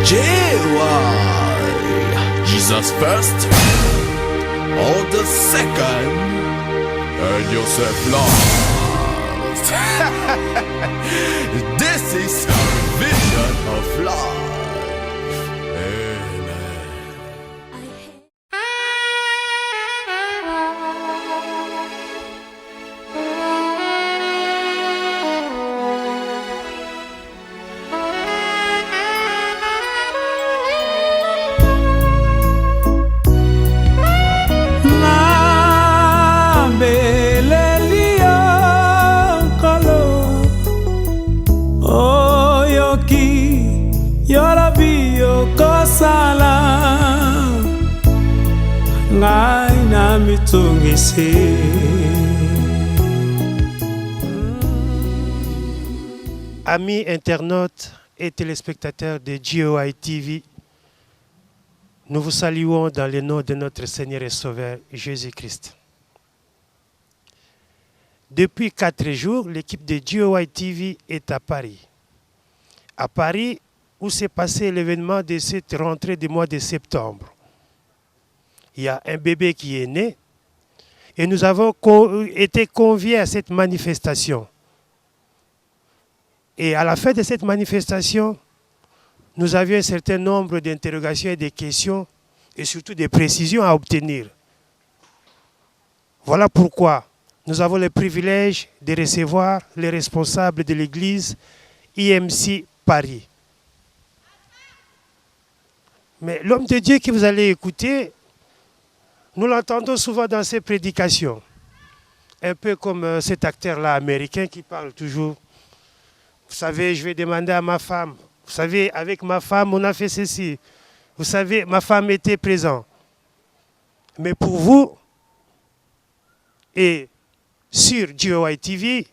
J.Y. Jesus first, all the second, and yourself lost. This is our vision of life. Amen. Amis internautes et téléspectateurs de GOI TV, nous vous saluons dans le nom de notre Seigneur et Sauveur Jésus-Christ. Depuis 4 jours, l'équipe de GOI TV est à Paris. À Paris, où s'est passé l'événement de cette rentrée du mois de septembre. Il y a un bébé qui est né et nous avons été conviés à cette manifestation. Et à la fin de cette manifestation, nous avions un certain nombre d'interrogations et de questions et surtout des précisions à obtenir. Voilà pourquoi nous avons le privilège de recevoir les responsables de l'église IMC Paris. Mais l'homme de Dieu que vous allez écouter, nous l'entendons souvent dans ses prédications. Un peu comme cet acteur-là américain qui parle toujours. Vous savez, je vais demander à ma femme. Vous savez, avec ma femme, on a fait ceci. Vous savez, ma femme était présente. Mais pour vous, et sur GOI TV,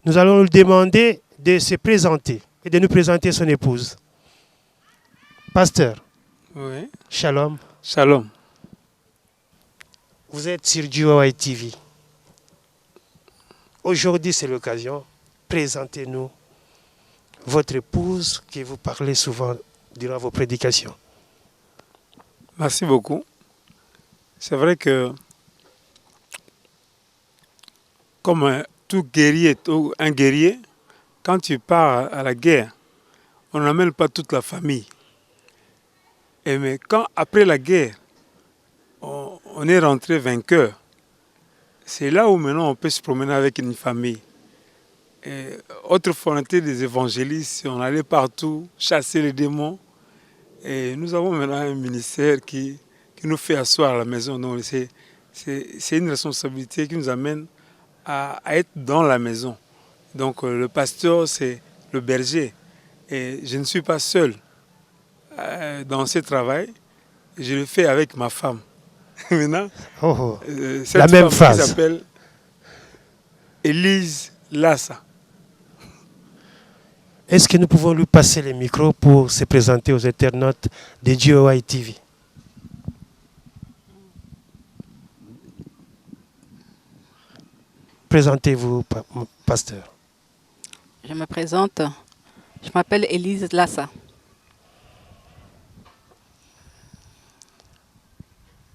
nous allons lui demander de se présenter et de nous présenter son épouse. Pasteur. Oui. Shalom. Shalom. Vous êtes sur GOI TV. Aujourd'hui, c'est l'occasion. Présentez-nous votre épouse que vous parlez souvent durant vos prédications. Merci beaucoup. C'est vrai que, comme un guerrier, quand tu pars à la guerre, on n'amène pas toute la famille. Mais quand, après la guerre, on est rentré vainqueur, c'est là où maintenant on peut se promener avec une famille. Et autrefois, on était des évangélistes, on allait partout chasser les démons. Et nous avons maintenant un ministère qui nous fait asseoir à la maison. Donc c'est une responsabilité qui nous amène à être dans la maison. Donc le pasteur, c'est le berger. Et je ne suis pas seul dans ce travail. Je le fais avec ma femme. Maintenant, cette la même femme phrase. Qui s'appelle Élise Lassa. Est-ce que nous pouvons lui passer les micros pour se présenter aux internautes de GOI TV? Présentez-vous, pasteur. Je me présente. Je m'appelle Élise Lassa.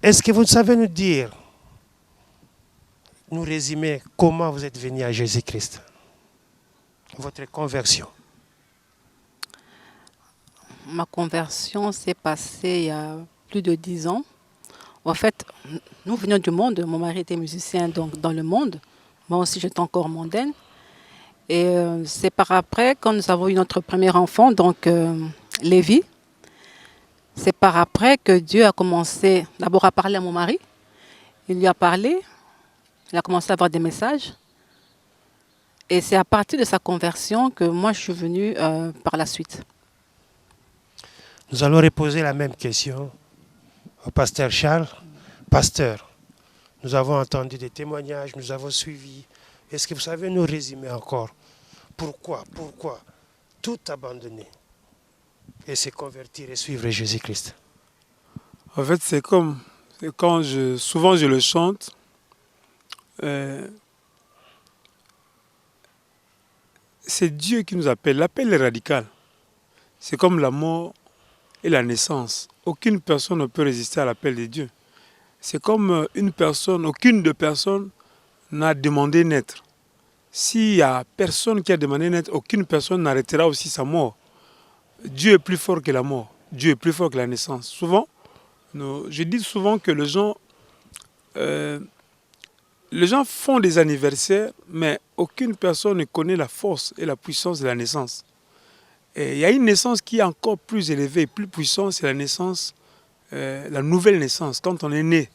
Est-ce que vous savez nous dire, nous résumer comment vous êtes venu à Jésus-Christ? Votre conversion. Ma conversion s'est passée il y a plus de 10 ans. En fait, nous venions du monde. Mon mari était musicien donc dans le monde. Moi aussi, j'étais encore mondaine. Et c'est par après, quand nous avons eu notre premier enfant, donc Lévi, c'est par après que Dieu a commencé d'abord à parler à mon mari. Il lui a parlé. Il a commencé à avoir des messages. Et c'est à partir de sa conversion que moi, je suis venue par la suite. Nous allons reposer la même question au pasteur Charles. Pasteur, nous avons entendu des témoignages, nous avons suivi. Est-ce que vous savez nous résumer encore pourquoi tout abandonner et se convertir et suivre Jésus-Christ? En fait, c'est comme quand souvent je le chante. C'est Dieu qui nous appelle. L'appel est radical. C'est comme la mort et la naissance, aucune personne ne peut résister à l'appel de Dieu. C'est comme une personne, aucune de personnes n'a demandé naître. S'il y a personne qui a demandé naître, aucune personne n'arrêtera aussi sa mort. Dieu est plus fort que la mort. Dieu est plus fort que la naissance. Souvent, je dis souvent que les gens font des anniversaires, mais aucune personne ne connaît la force et la puissance de la naissance. Et il y a une naissance qui est encore plus élevée et plus puissante, c'est la naissance, la nouvelle naissance, quand on est né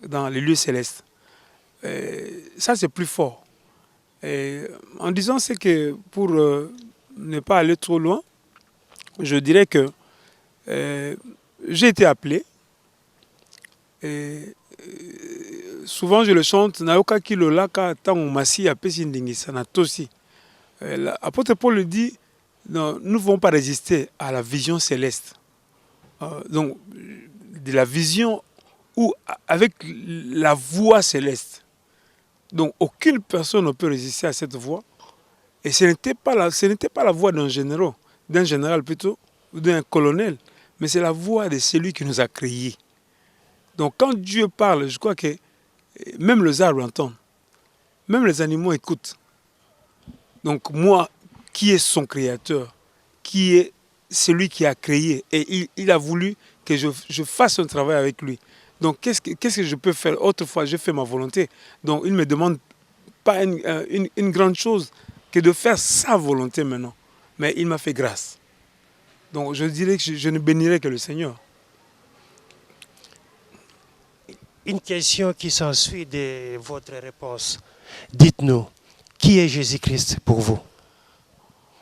dans les lieux célestes. Ça, c'est plus fort. Et en disant, c'est que pour ne pas aller trop loin, je dirais que j'ai été appelé. Et souvent, je le chante. Nayoka kilolaka tango masi apesi ndingisa na tosi. L'apôtre Paul le dit, non, nous ne pouvons pas résister à la vision céleste. Donc, de la vision ou avec la voix céleste. Donc, aucune personne ne peut résister à cette voix. Et ce n'était pas la voix d'un général plutôt, ou d'un colonel, mais c'est la voix de celui qui nous a créés. Donc, quand Dieu parle, je crois que même les arbres entendent, même les animaux écoutent. Donc, moi, qui est son créateur, qui est celui qui a créé, et il a voulu que je fasse un travail avec lui. Donc, qu'est-ce que je peux faire? Autrefois, je fais ma volonté. Donc, il ne me demande pas une grande chose que de faire sa volonté maintenant. Mais il m'a fait grâce. Donc, je dirais que je ne bénirai que le Seigneur. Une question qui s'ensuit de votre réponse. Dites-nous, qui est Jésus-Christ pour vous?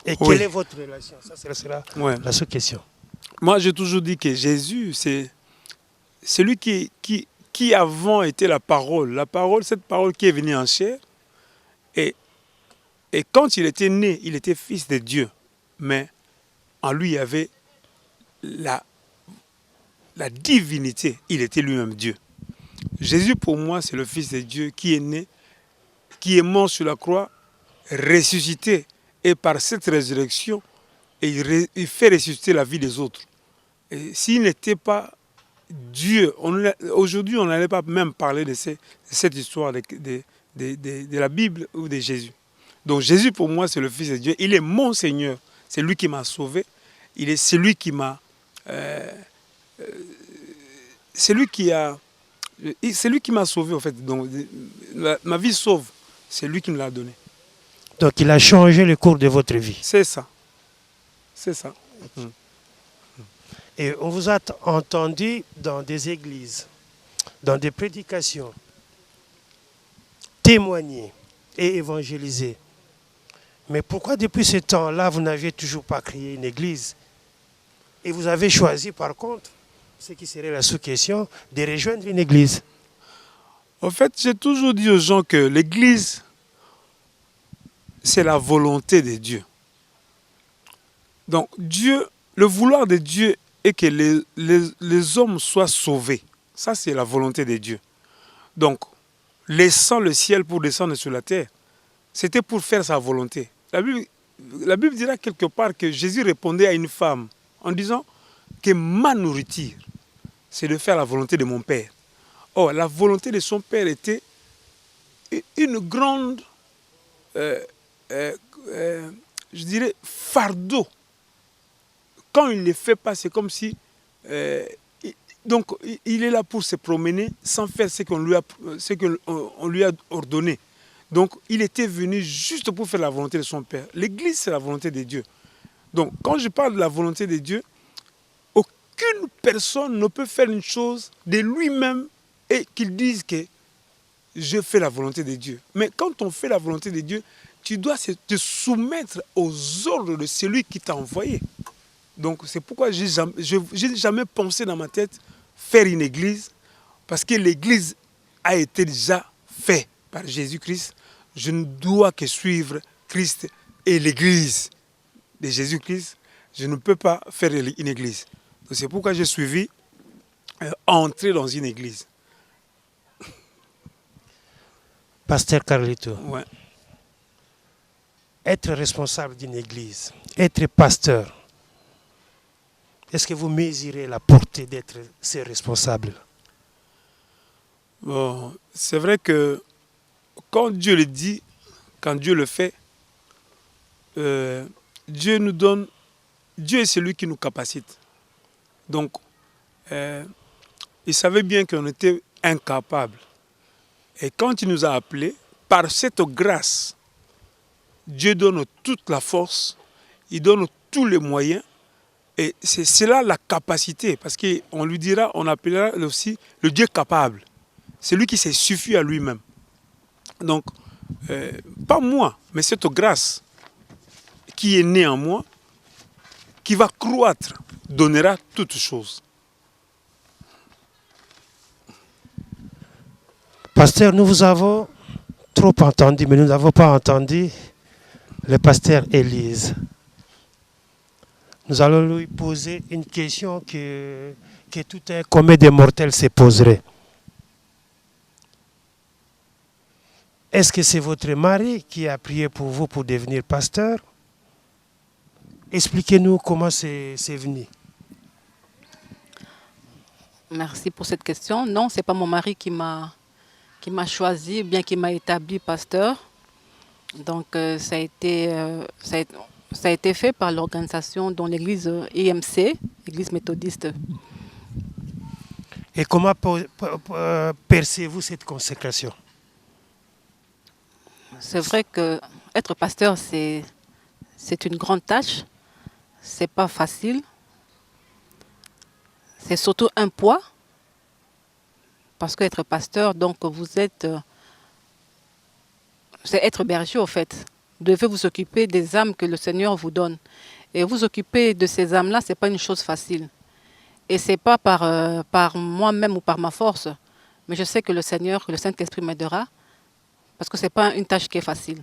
Et quelle est votre relation? Ça sera la seule question. Moi, j'ai toujours dit que Jésus, c'est celui qui avant était la parole, cette parole qui est venue en chair. Et quand il était né, il était fils de Dieu. Mais en lui, il y avait la divinité. Il était lui-même Dieu. Jésus, pour moi, c'est le fils de Dieu qui est né, qui est mort sur la croix, ressuscité. Et par cette résurrection, il fait ressusciter la vie des autres. Et s'il n'était pas Dieu, aujourd'hui, on n'allait pas même parler de cette histoire de la Bible ou de Jésus. Donc Jésus, pour moi, c'est le Fils de Dieu. Il est mon Seigneur. C'est lui qui m'a sauvé. Il est celui qui m'a... c'est lui qui m'a sauvé, en fait. Donc, ma vie sauve. C'est lui qui me l'a donné. Donc il a changé le cours de votre vie. C'est ça. C'est ça. Et on vous a entendu dans des églises, dans des prédications, témoigner et évangéliser. Mais pourquoi depuis ce temps-là, vous n'aviez toujours pas créé une église? Et vous avez choisi par contre, ce qui serait la sous-question, de rejoindre une église. En fait, j'ai toujours dit aux gens que l'église, c'est la volonté de Dieu. Donc Dieu, le vouloir de Dieu est que les hommes soient sauvés. Ça, c'est la volonté de Dieu. Donc, laissant le ciel pour descendre sur la terre, c'était pour faire sa volonté. La Bible dira quelque part que Jésus répondait à une femme en disant que ma nourriture, c'est de faire la volonté de mon Père. Or, la volonté de son Père était une grande, je dirais, fardeau. Quand il ne le fait pas, c'est comme si... donc, il est là pour se promener sans faire ce qu'on lui a ordonné. Donc, il était venu juste pour faire la volonté de son Père. L'Église, c'est la volonté de Dieu. Donc, quand je parle de la volonté de Dieu, aucune personne ne peut faire une chose de lui-même et qu'il dise que je fais la volonté de Dieu. Mais quand on fait la volonté de Dieu, tu dois te soumettre aux ordres de celui qui t'a envoyé. Donc, c'est pourquoi je n'ai jamais pensé dans ma tête faire une église, parce que l'église a été déjà faite par Jésus-Christ. Je ne dois que suivre Christ et l'église de Jésus-Christ. Je ne peux pas faire une église. Donc, c'est pourquoi j'ai suivi entrer dans une église. Pasteur Carlito, Ouais. être responsable d'une église, être pasteur, Est-ce que vous mesurez la portée d'être ces responsables? Bon, c'est vrai que quand Dieu le dit, quand Dieu le fait, Dieu nous donne, Dieu est celui qui nous capacite. Donc, il savait bien qu'on était incapables. Et quand il nous a appelés, par cette grâce, Dieu donne toute la force, il donne tous les moyens. Et c'est cela la capacité, parce qu'on lui dira, on appellera aussi le Dieu capable. C'est lui qui s'est suffi à lui-même. Donc, pas moi, mais cette grâce qui est née en moi, qui va croître, donnera toutes choses. Pasteur, nous vous avons trop entendu, mais nous n'avons pas entendu le pasteur Élise. Nous allons lui poser une question que tout un commun des mortels se poserait. Est-ce que c'est votre mari qui a prié pour vous pour devenir pasteur? Expliquez-nous comment c'est venu. Merci pour cette question. Non, ce n'est pas mon mari qui m'a choisi, bien qui m'a établi pasteur. Donc, ça a été fait par l'organisation dont l'église IMC, l'église méthodiste. Et comment percevez-vous cette consécration? C'est vrai que être pasteur, c'est une grande tâche. C'est pas facile. C'est surtout un poids. Parce qu'être pasteur, donc c'est être berger au fait. Vous devez vous occuper des âmes que le Seigneur vous donne. Et vous occuper de ces âmes-là, ce n'est pas une chose facile. Et ce n'est pas par moi-même ou par ma force. Mais je sais que le Seigneur, que le Saint-Esprit m'aidera. Parce que ce n'est pas une tâche qui est facile.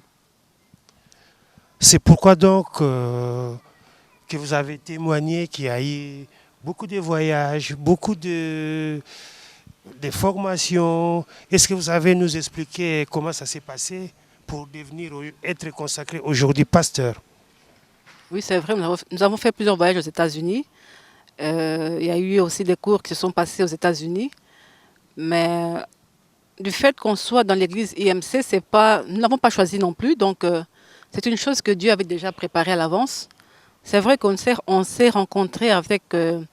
C'est pourquoi donc que vous avez témoigné qu'il y a eu beaucoup de voyages, beaucoup de formations. Est-ce que vous avez nous expliquer comment ça s'est passé pour être consacré aujourd'hui pasteur? Oui, c'est vrai. Nous avons fait plusieurs voyages aux États-Unis. Il y a eu aussi des cours qui se sont passés aux États-Unis. Mais du fait qu'on soit dans l'église IMC, nous ne l'avons pas choisi non plus. Donc, c'est une chose que Dieu avait déjà préparée à l'avance. C'est vrai qu'on s'est rencontré avec le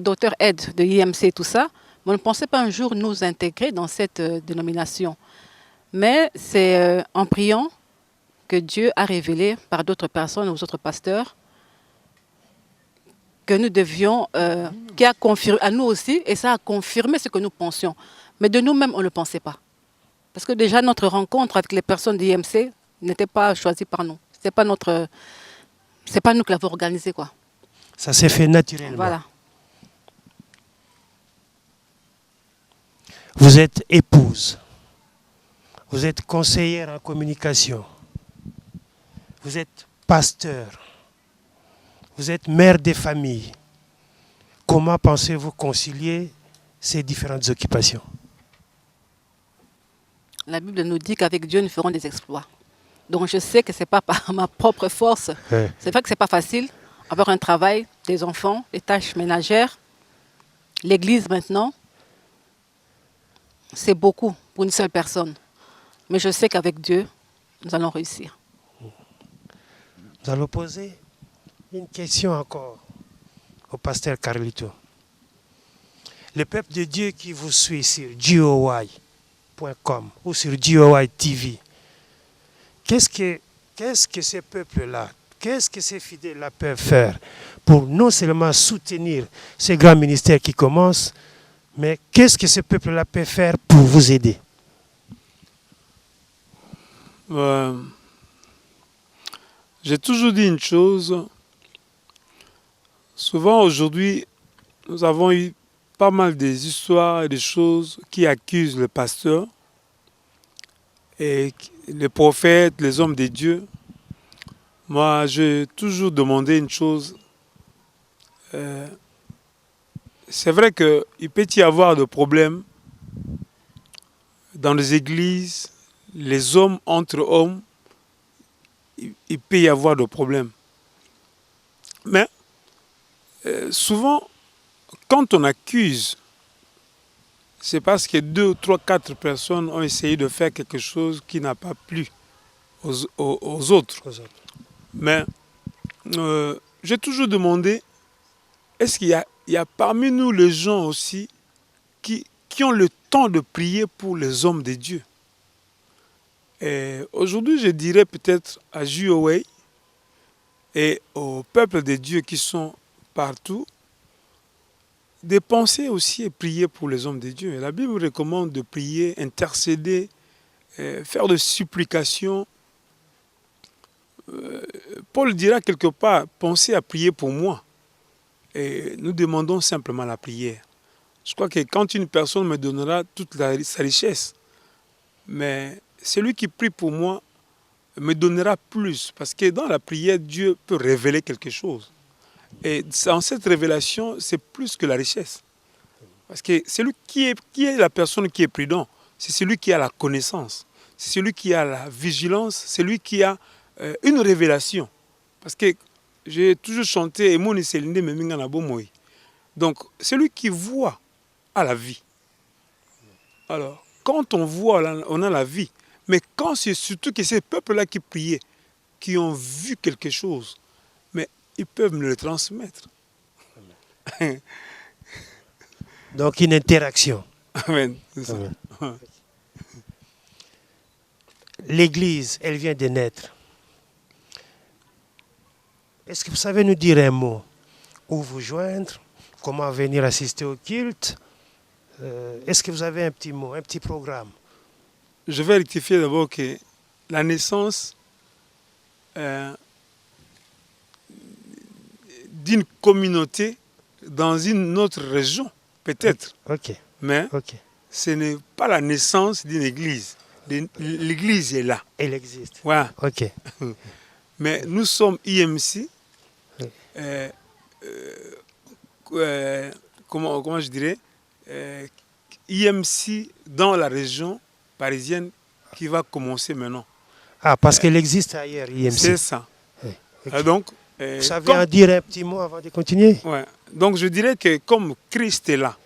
docteur Ed de IMC et tout ça. Mais on ne pensait pas un jour nous intégrer dans cette dénomination. Mais c'est en priant que Dieu a révélé par d'autres personnes, aux autres pasteurs, que nous devions, qui a confirmé à nous aussi, et ça a confirmé ce que nous pensions. Mais de nous-mêmes, on ne le pensait pas. Parce que déjà, notre rencontre avec les personnes d'IMC n'était pas choisie par nous. C'est pas nous qui l'avons organisée, quoi. Ça s'est fait naturellement. Voilà. Vous êtes épouse. Vous êtes conseillère en communication. Vous êtes pasteur. Vous êtes mère de famille. Comment pensez-vous concilier ces différentes occupations? La Bible nous dit qu'avec Dieu, nous ferons des exploits. Donc je sais que ce n'est pas par ma propre force. C'est vrai que ce n'est pas facile. Avoir un travail, des enfants, des tâches ménagères, l'église maintenant, c'est beaucoup pour une seule personne. Mais je sais qu'avec Dieu, nous allons réussir. Nous allons poser une question encore au pasteur Carlito. Le peuple de Dieu qui vous suit sur GOY.com ou sur GOY TV, qu'est-ce que ces peuples-là, qu'est-ce que ces fidèles-là peuvent faire pour non seulement soutenir ces grands ministères qui commencent, mais qu'est-ce que ce peuple-là peut faire pour vous aider? J'ai toujours dit une chose. Souvent aujourd'hui, nous avons eu pas mal des histoires et des choses qui accusent le pasteur et les prophètes, les hommes de Dieu. Moi, j'ai toujours demandé une chose. C'est vrai qu'il peut y avoir des problèmes dans les églises, les hommes entre hommes, il peut y avoir des problèmes. Mais souvent, quand on accuse, c'est parce que 2, 3, 4 personnes ont essayé de faire quelque chose qui n'a pas plu aux autres. Mais j'ai toujours demandé, est-ce qu'il y a parmi nous les gens aussi qui ont le temps de prier pour les hommes de Dieu? Et aujourd'hui, je dirais peut-être à Juowei et au peuple de Dieu qui sont partout, de penser aussi et prier pour les hommes de Dieu. Et la Bible recommande de prier, intercéder, faire de supplications. Paul dira quelque part, pensez à prier pour moi. Et nous demandons simplement la prière. Je crois que quand une personne me donnera toute sa richesse, mais celui qui prie pour moi me donnera plus. Parce que dans la prière, Dieu peut révéler quelque chose. Et dans cette révélation, c'est plus que la richesse. Parce que celui qui est la personne qui est prudent, c'est celui qui a la connaissance, c'est celui qui a la vigilance, c'est celui qui a une révélation. Parce que j'ai toujours chanté donc, celui qui voit a la vie. Alors, quand on voit, on a la vie. Mais quand c'est surtout que ces peuples-là qui priaient, qui ont vu quelque chose, mais ils peuvent me le transmettre. Donc une interaction. Amen. C'est ça. Amen. L'Église, elle vient de naître. Est-ce que vous savez nous dire un mot? Où vous joindre? Comment venir assister au culte? Est-ce que vous avez un petit mot, un petit programme? Je vais rectifier d'abord que la naissance d'une communauté dans une autre région, peut-être. Ok. Mais ce n'est pas la naissance d'une église. L'église est là. Elle existe. Ouais. Ok. Mais nous sommes IMC. Comment je dirais IMC dans la région parisienne qui va commencer maintenant. Ah, parce qu'elle existe ailleurs, IMC. C'est ça. Okay. Donc, vous savez en dire un petit mot avant de continuer? Ouais. Donc je dirais que comme Christ est là,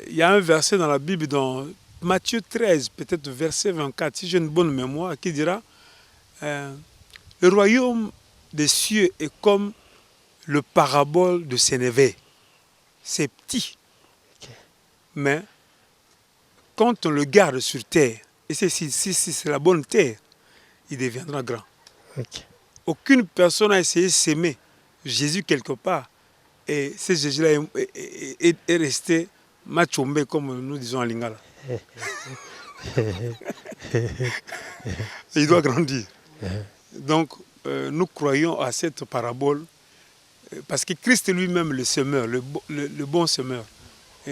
il y a un verset dans la Bible, dans Matthieu 13, peut-être verset 24, si j'ai une bonne mémoire, qui dira le royaume des cieux est comme le parabole de Sénévé. C'est petit. Mais quand on le garde sur terre, et si c'est la bonne terre, il deviendra grand. Aucune personne n'a essayé de s'aimer Jésus quelque part. Et ce Jésus-là est resté machombe, comme nous disons en lingala. Il doit grandir. Donc, nous croyons à cette parabole parce que Christ est lui-même le semeur, le bon semeur.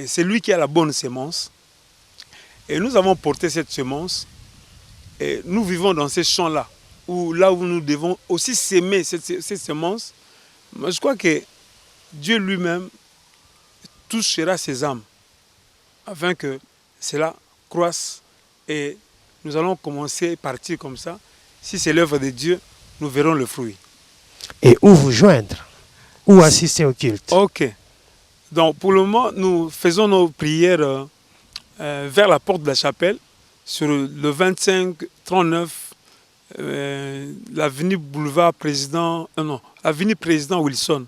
C'est lui qui a la bonne semence. Et nous avons porté cette semence. Et nous vivons dans ces champs-là, où nous devons aussi s'aimer cette semence. Mais je crois que Dieu lui-même touchera ses âmes afin que cela croisse. Et nous allons commencer à partir comme ça. Si c'est l'œuvre de Dieu, nous verrons le fruit. Et où vous joindre? Où assister au culte? Ok. Donc pour le moment, nous faisons nos prières vers la porte de la chapelle, sur le 25-39, l'avenue Boulevard Président, avenue Président Wilson.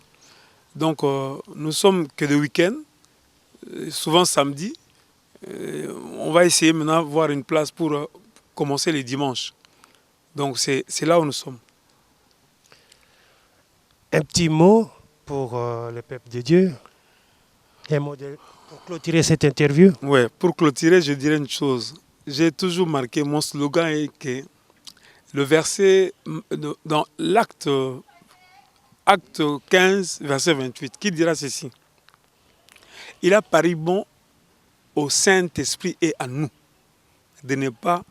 Donc nous sommes que de week-end, souvent samedi. On va essayer maintenant de voir une place pour commencer les dimanches. Donc c'est là où nous sommes. Un petit mot pour le peuple de Dieu. Un mot pour clôturer cette interview. Oui, pour clôturer, je dirais une chose. J'ai toujours marqué, mon slogan est que le verset dans l'acte 15, verset 28, qui dira ceci. Il a paru bon au Saint-Esprit et à nous de ne pas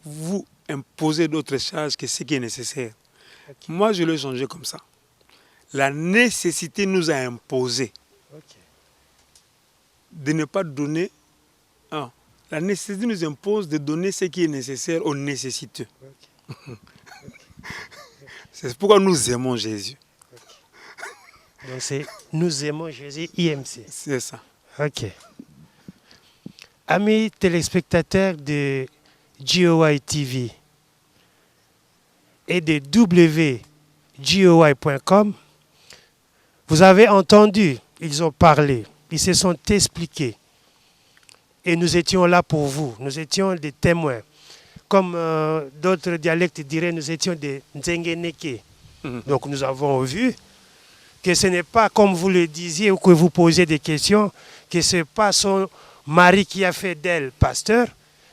vous imposer d'autres charges que ce qui est nécessaire. Okay. Moi, je l'ai changé comme ça. La nécessité nous a imposé de ne pas donner. La nécessité nous impose de donner ce qui est nécessaire aux nécessiteux. C'est pourquoi nous aimons Jésus. Donc c'est Nous aimons Jésus IMC. C'est ça. Ok. Amis téléspectateurs de GOY TV et de wgoy.com, vous avez entendu, ils ont parlé, ils se sont expliqués. Et nous étions là pour vous, nous étions des témoins. Comme d'autres dialectes diraient, nous étions des Nzengeneke. Donc nous avons vu que ce n'est pas comme vous le disiez ou que vous posez des questions, que ce n'est pas son mari qui a fait d'elle pasteur,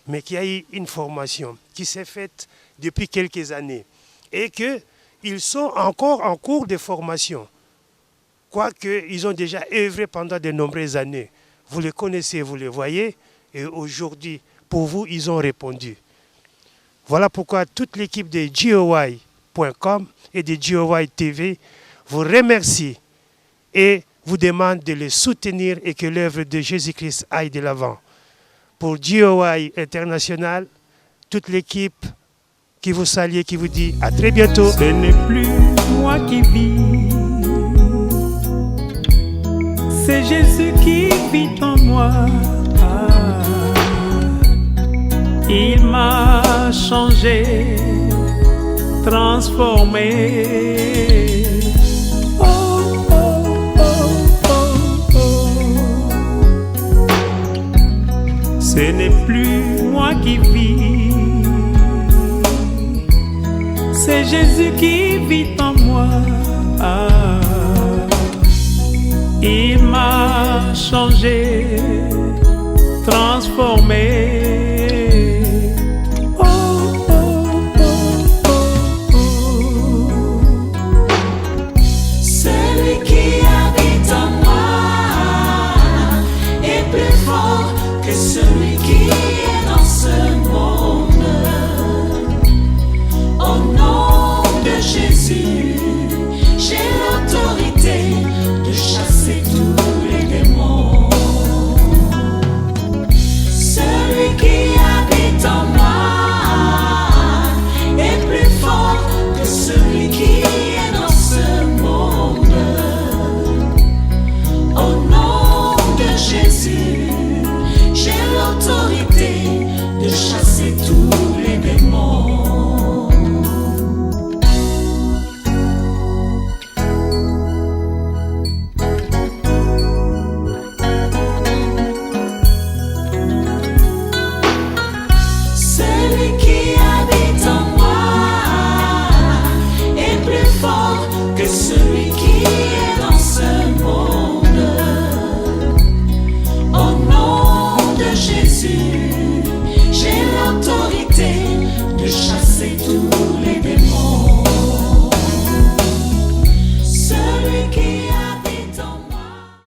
mais qui a eu une formation qui s'est faite depuis quelques années. Et qu'ils sont encore en cours de formation. Quoique, ils ont déjà œuvré pendant de nombreuses années. Vous les connaissez, vous les voyez. Et aujourd'hui, pour vous, ils ont répondu. Voilà pourquoi toute l'équipe de GOY.com et de GOY TV vous remercie et vous demande de les soutenir et que l'œuvre de Jésus-Christ aille de l'avant. Pour GOY International, toute l'équipe qui vous salue et qui vous dit à très bientôt. Ce n'est plus moi qui vis, c'est Jésus qui vit en moi. Il m'a changé, transformé. Oh, oh, oh, oh, oh. Ce n'est plus moi qui vis, c'est Jésus qui vit en moi. Il m'a changé, transformé.